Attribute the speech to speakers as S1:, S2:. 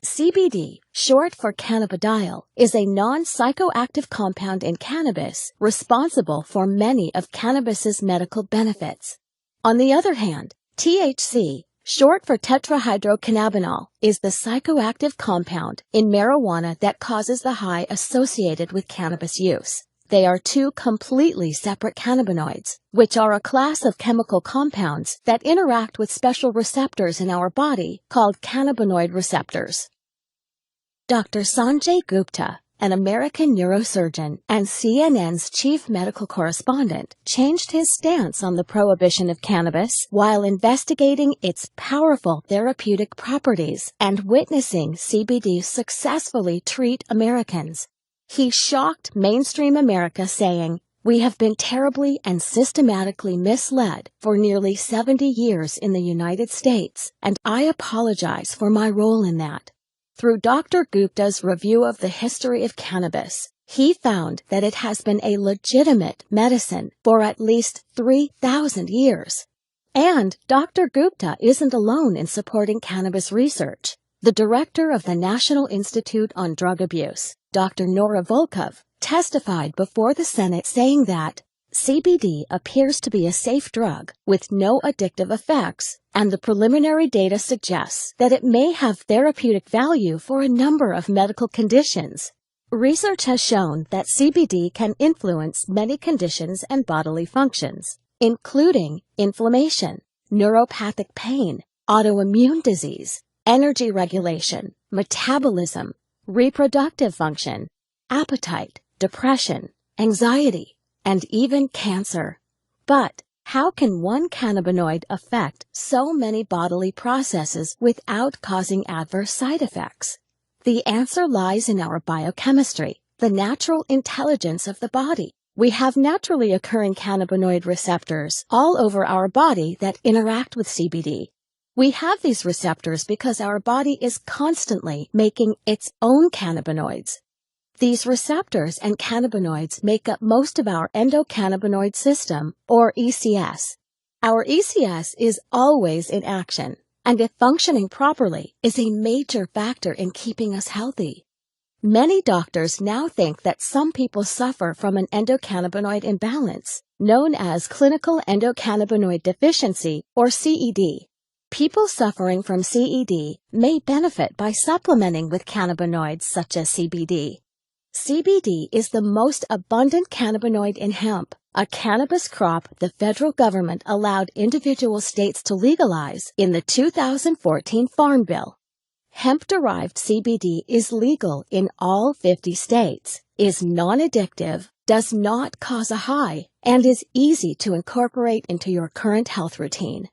S1: CBD, short for cannabidiol, is a non-psychoactive compound in cannabis responsible for many of cannabis's medical benefits. On the other hand, THC, short for tetrahydrocannabinol, is the psychoactive compound in marijuana that causes the high associated with cannabis use. They are two completely separate cannabinoids, which are a class of chemical compounds that interact with special receptors in our body called cannabinoid receptors. Dr. Sanjay Gupta, an American neurosurgeon and CNN's chief medical correspondent, changed his stance on the prohibition of cannabis while investigating its powerful therapeutic properties and witnessing CBD successfully treat Americans. He shocked mainstream America, saying, "We have been terribly and systematically misled for nearly 70 years in the United States, and I apologize for my role in that." Through Dr. Gupta's review of the history of cannabis, he found that it has been a legitimate medicine for at least 3,000 years. And Dr. Gupta isn't alone in supporting cannabis research. The director of the National Institute on Drug Abuse, Dr. Nora Volkov, testified before the Senate saying that CBD appears to be a safe drug with no addictive effects, and the preliminary data suggests that it may have therapeutic value for a number of medical conditions. Research has shown that CBD can influence many conditions and bodily functions, including inflammation, neuropathic pain, autoimmune disease, energy regulation, metabolism, reproductive function, appetite, depression, anxiety, and even cancer. But how can one cannabinoid affect so many bodily processes without causing adverse side effects? The answer lies in our biochemistry, the natural intelligence of the body. We have naturally occurring cannabinoid receptors all over our body that interact with CBD. We have these receptors because our body is constantly making its own cannabinoids. These receptors and cannabinoids make up most of our endocannabinoid system, or ECS. Our ECS is always in action, and if functioning properly, is a major factor in keeping us healthy. Many doctors now think that some people suffer from an endocannabinoid imbalance, known as clinical endocannabinoid deficiency, or CED. People suffering from CED may benefit by supplementing with cannabinoids such as CBD. CBD is the most abundant cannabinoid in hemp, a cannabis crop the federal government allowed individual states to legalize in the 2014 Farm Bill. Hemp-derived CBD is legal in all 50 states, is non-addictive, does not cause a high, and is easy to incorporate into your current health routine.